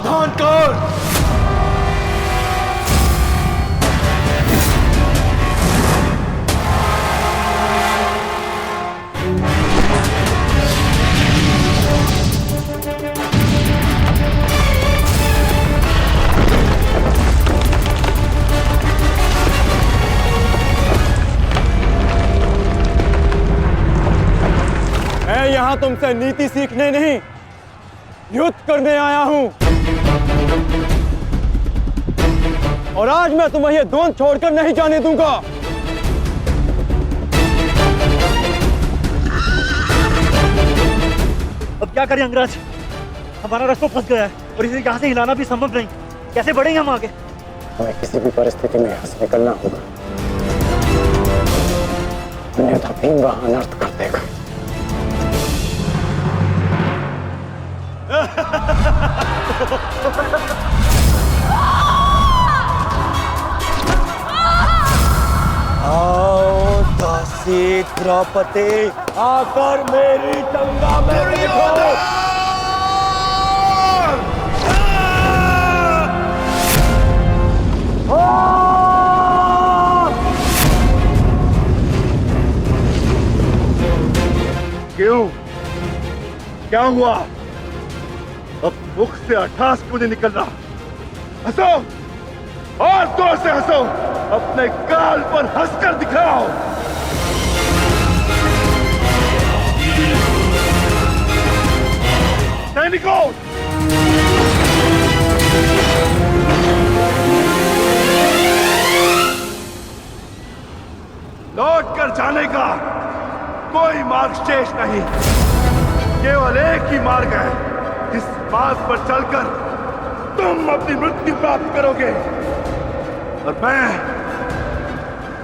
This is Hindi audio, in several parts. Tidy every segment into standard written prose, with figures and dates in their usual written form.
सावधान कर। मैं यहां तुमसे नीति सीखने नहीं, युद्ध करने आया हूं। और आज मैं तुम्हें ये द्वंद्व छोड़कर नहीं जाने दूंगा। अब क्या करें अंगराज, हमारा रास्ता फंस गया है और इसे यहाँ से हिलाना भी संभव नहीं। कैसे बढ़ेंगे हम आगे? हमें किसी भी परिस्थिति में यहाँ से निकलना होगा, अन्यथा भीम वहां अनर्थ कर देगा। आओ दासी द्रौपदी, आकर मेरी टंगा में देखो। क्यों? क्या हुआ? अब मुख से अट्ठास क्यों नहीं निकल रहा? हंसो और जोर से हंसो, अपने गाल पर हंसकर दिखाओ। सैनिकों, लौट कर जाने का कोई मार्ग शेष नहीं, केवल एक ही मार्ग है। इस मार्ग पर चलकर तुम अपनी मृत्यु प्राप्त करोगे और मैं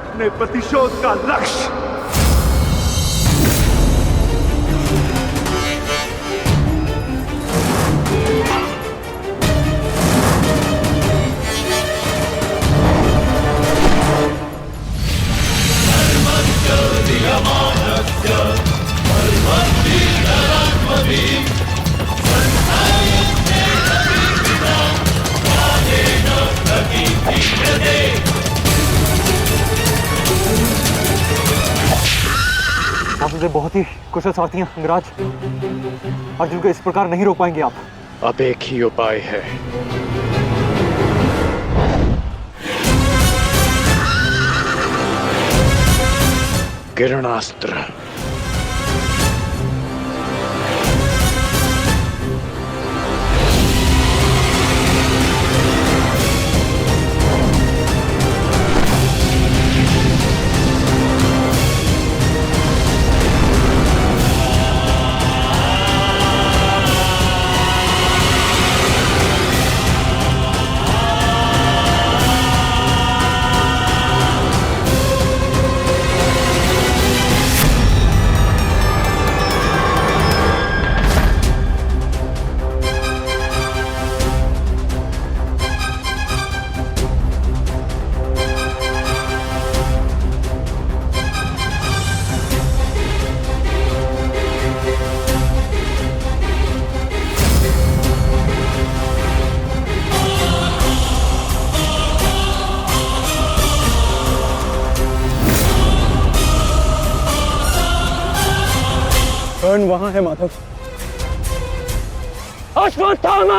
अपने प्रतिशोध का लक्ष्य। आप मुझे बहुत ही कुशल सारथी हैं अंगराज। अर्जुन को इस प्रकार नहीं रोक पाएंगे आप। अब एक ही उपाय है, किरणास्त्र। कर्ण वहां है माधव। अश्वत्थामा!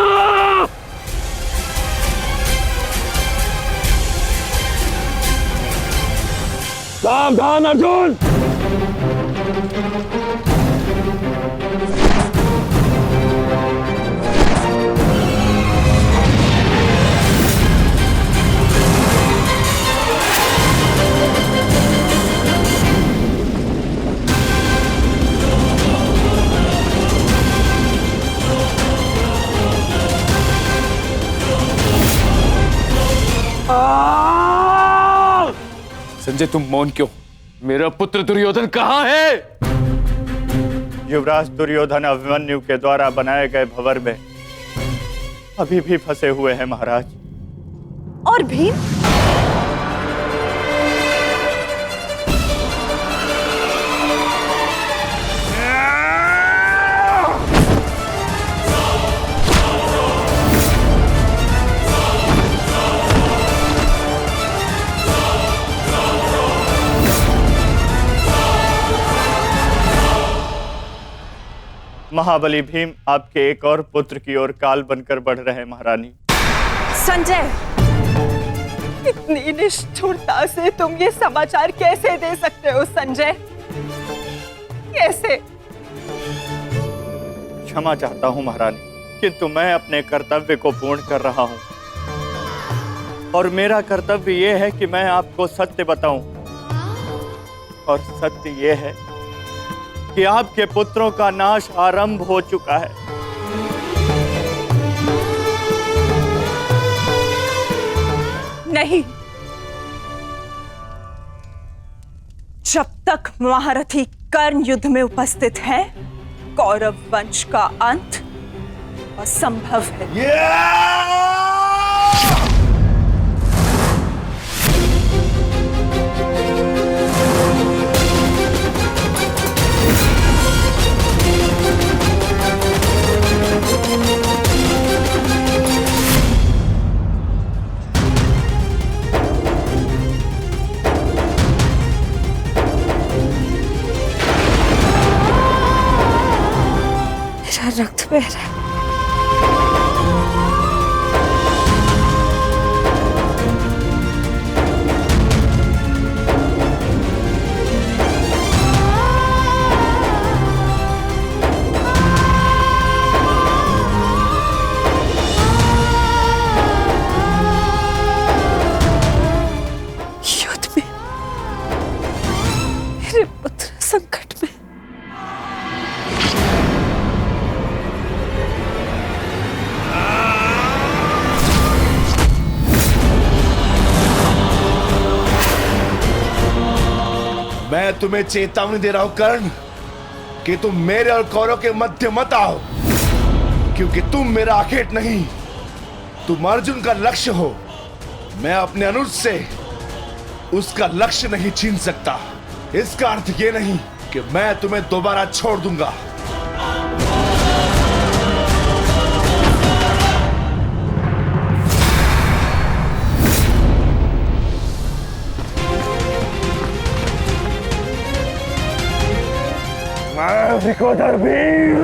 सावधान अर्जुन! संजय, तुम मौन क्यों? मेरा पुत्र दुर्योधन कहाँ है? युवराज दुर्योधन अभिमन्यु के द्वारा बनाए गए भंवर में अभी भी फंसे हुए हैं महाराज। और भीम? महाबली भीम आपके एक और पुत्र की ओर काल बनकर बढ़ रहे हैं महारानी। संजय, इतनी निष्ठुरता से तुम ये समाचार कैसे दे सकते हो संजय? कैसे? क्षमा चाहता हूं महारानी, किंतु मैं अपने कर्तव्य को पूर्ण कर रहा हूं और मेरा कर्तव्य यह है कि मैं आपको सत्य बताऊं। और सत्य यह है कि आपके पुत्रों का नाश आरंभ हो चुका है। नहीं, जब तक महारथी कर्ण युद्ध में उपस्थित है, कौरव वंश का अंत असंभव है। मेरा रक्त बह रहा है। युद्ध में मेरे पुत्र संकट में। मैं तुम्हें चेतावनी दे रहा हूं कर्ण कि तुम मेरे और कौरव के मध्य मत आओ, क्योंकि तुम मेरा आखेट नहीं, तुम अर्जुन का लक्ष्य हो। मैं अपने अनुज से उसका लक्ष्य नहीं छीन सकता। इसका अर्थ ये नहीं कि मैं तुम्हें दोबारा छोड़ दूंगा। विकोधर भीम,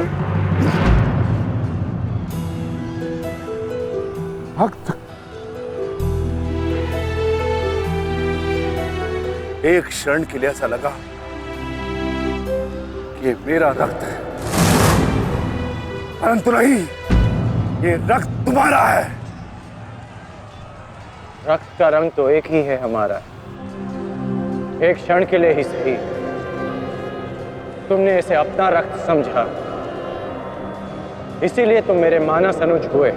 भक्त, एक क्षण के लिए ऐसा लगा कि ये मेरा रक्त है, परंतु नहीं, ये रक्त तुम्हारा है। रक्त का रंग तो एक ही है हमारा, एक क्षण के लिए ही सही। तुमने इसे अपना रक्त समझा, इसीलिए तुम मेरे मानस अनुज हुए,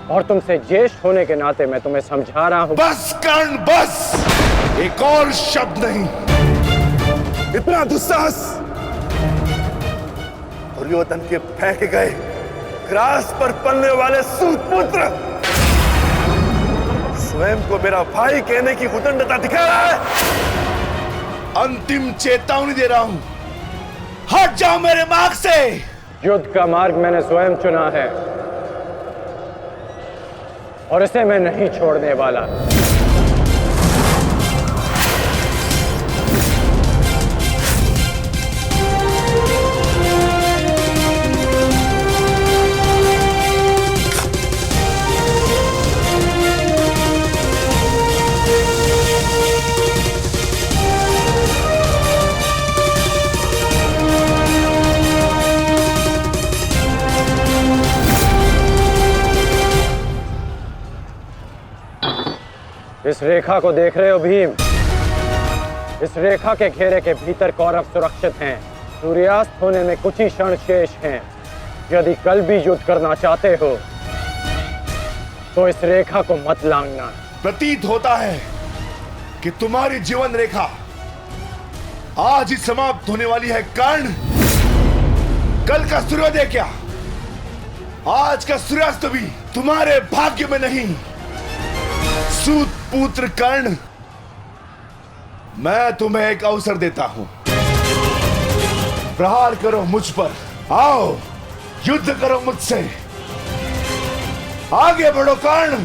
और तुमसे ज्येष्ठ होने के नाते मैं तुम्हें समझा रहा हूं। बस कर्ण बस, एक और शब्द नहीं। इतना दुस्साहस दुर्योधन के फेंके गए ग्रास पर पलने वाले सूतपुत्र स्वयं को मेरा भाई कहने की उदंडता दिखा रहा है। अंतिम चेतावनी दे रहा हूं, हट जाओ मेरे मार्ग से। युद्ध का मार्ग मैंने स्वयं चुना है और इसे मैं नहीं छोड़ने वाला। इस रेखा को देख रहे हो भीम? इस रेखा के घेरे के भीतर कौरव सुरक्षित हैं। सूर्यास्त होने में कुछ ही क्षण शेष हैं। यदि कल भी युद्ध करना चाहते हो तो इस रेखा को मत लांघना। प्रतीत होता है कि तुम्हारी जीवन रेखा आज ही समाप्त होने वाली है कर्ण। कल का सूर्योदय क्या, आज का सूर्यास्त भी तुम्हारे भाग्य में नहीं। सूत पुत्र कर्ण, मैं तुम्हें एक अवसर देता हूं, प्रहार करो मुझ पर, आओ युद्ध करो मुझसे, आगे बढ़ो कर्ण।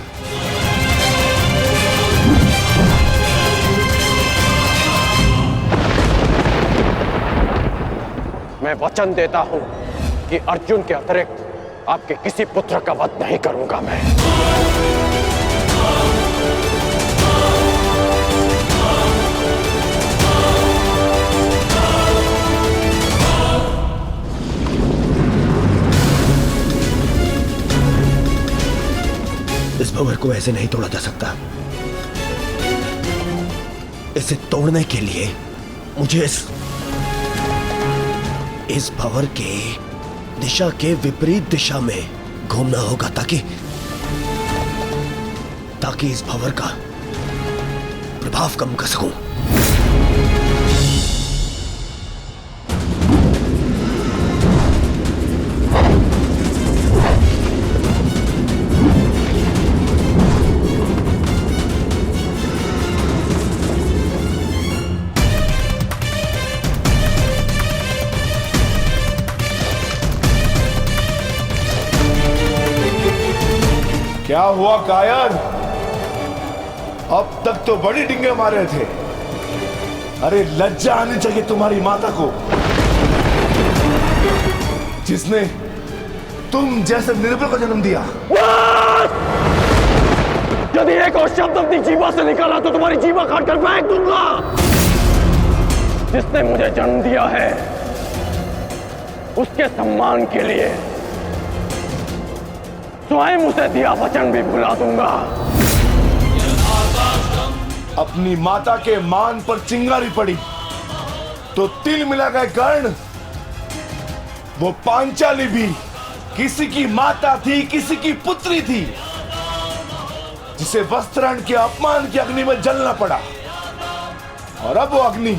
मैं वचन देता हूं कि अर्जुन के अतिरिक्त आपके किसी पुत्र का वध नहीं करूंगा मैं। इस भंवर को ऐसे नहीं तोड़ा जा सकता। इसे तोड़ने के लिए मुझे इस भंवर के दिशा के विपरीत दिशा में घूमना होगा ताकि इस भंवर का प्रभाव कम कर सकूं। क्या हुआ कायर? अब तक तो बड़ी डिंगे मारे थे। अरे लज्जा आनी चाहिए तुम्हारी माता को, जिसने तुम जैसे निर्बल को जन्म दिया। यदि एक और शब्द अपनी जीवा से निकाला तो तुम्हारी जीवा काट कर फेंक दूंगा। जिसने मुझे जन्म दिया है उसके सम्मान के लिए स्वयं उसे दिया वचन भी भुला दूंगा। अपनी माता के मान पर चिंगारी पड़ी तो तिल मिला गए कर्ण। वो पांचाली भी किसी की माता थी, किसी की पुत्री थी, जिसे वस्त्राण के अपमान की अग्नि में जलना पड़ा। और अब वो अग्नि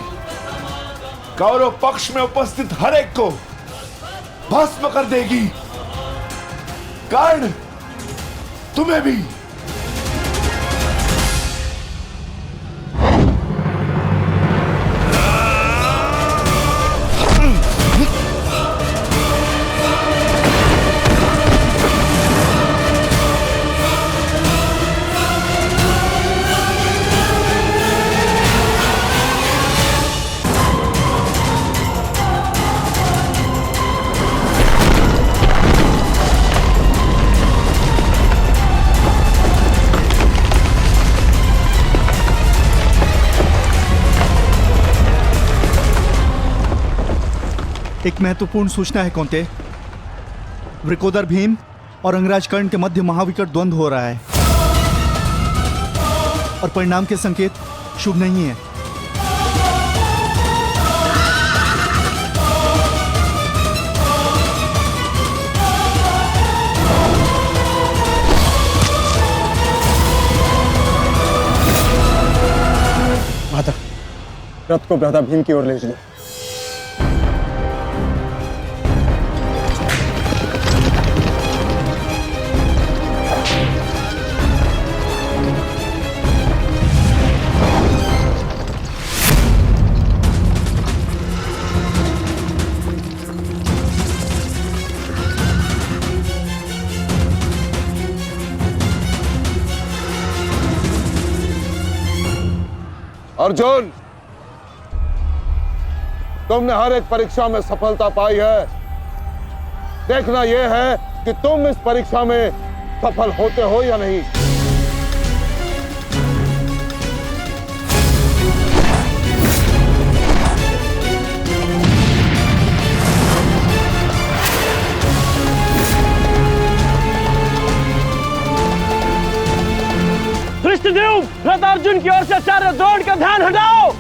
कौरव पक्ष में उपस्थित हर एक को भस्म कर देगी। कर्ण, तुम्हें भी। एक महत्वपूर्ण सूचना है कौंते। वृकोदर भीम और अंगराज कर्ण के मध्य महाविकट द्वंद्व हो रहा है और परिणाम के संकेत शुभ नहीं है। माता, रथ को भ्राता भीम की ओर ले चलो। अर्जुन, तुमने हर एक परीक्षा में सफलता पाई है। देखना यह है कि तुम इस परीक्षा में सफल होते हो या नहीं। धृष्टद्युम्न, रथ अर्जुन की ओर से आचार्य द्रोण का ध्यान हटाओ।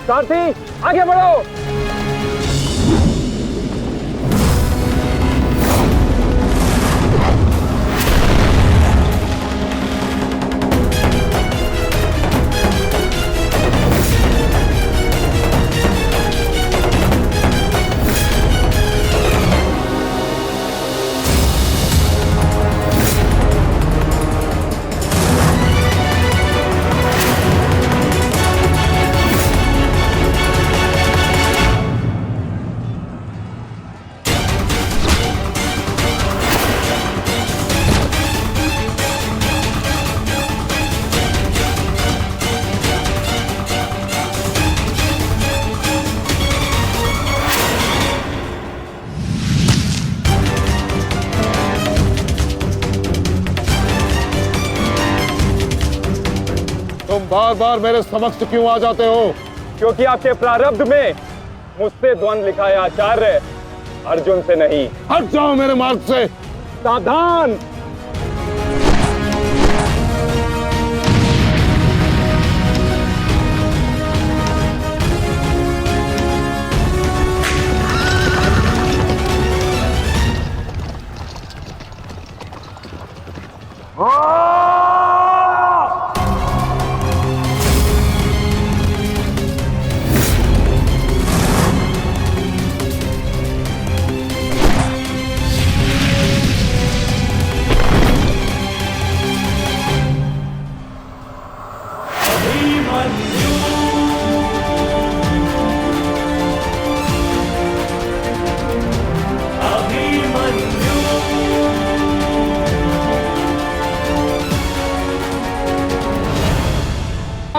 सारथी, आगे बढ़ो। तुम बार बार मेरे समक्ष क्यों आ जाते हो? क्योंकि आपके प्रारब्ध में मुझसे द्वंद लिखा है आचार्य, अर्जुन से नहीं। हट जाओ मेरे मार्ग से। सावधान!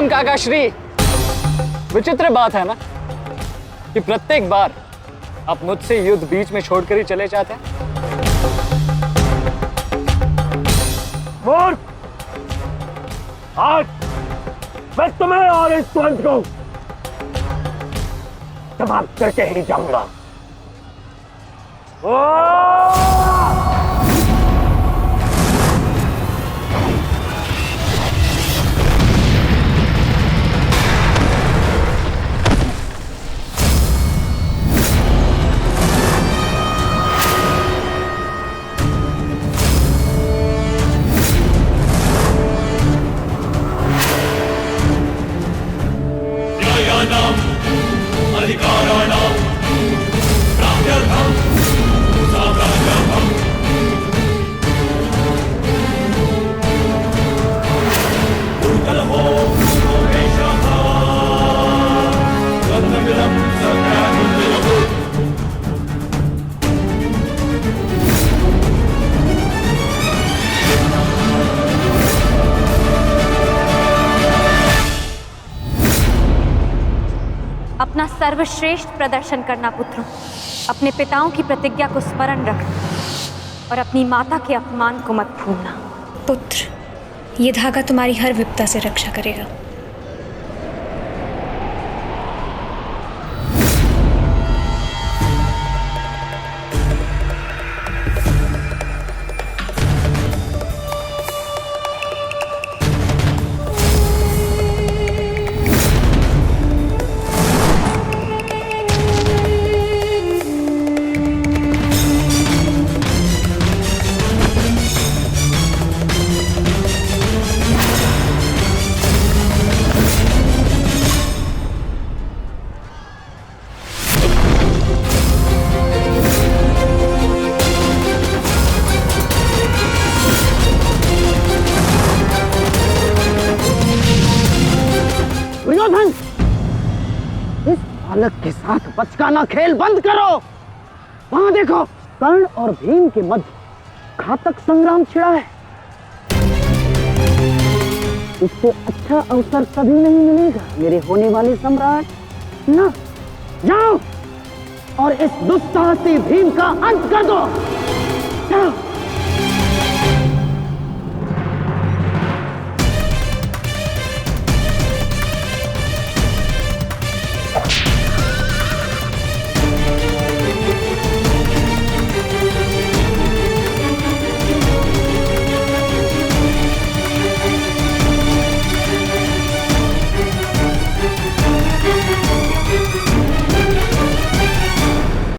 काका श्री, विचित्र बात है ना कि प्रत्येक बार आप मुझसे युद्ध बीच में छोड़कर ही चले जाते हैं। मूर्ख! आज मैं तुम्हें और इस द्वंद को समाप्त करके ही जाऊंगा। अपना सर्वश्रेष्ठ प्रदर्शन करना पुत्रों। अपने पिताओं की प्रतिज्ञा को स्मरण रखना और अपनी माता के अपमान को मत भूलना। पुत्र, ये धागा तुम्हारी हर विपदा से रक्षा करेगा। इस बालक के साथ बचकाना खेल बंद करो। वहां देखो, कर्ण और भीम के मध्य घातक संग्राम छिड़ा है। इससे अच्छा अवसर कभी नहीं मिलेगा मेरे होने वाले सम्राट। ना, जाओ और इस दुस्साहसी भीम का अंत कर दो। जाओ।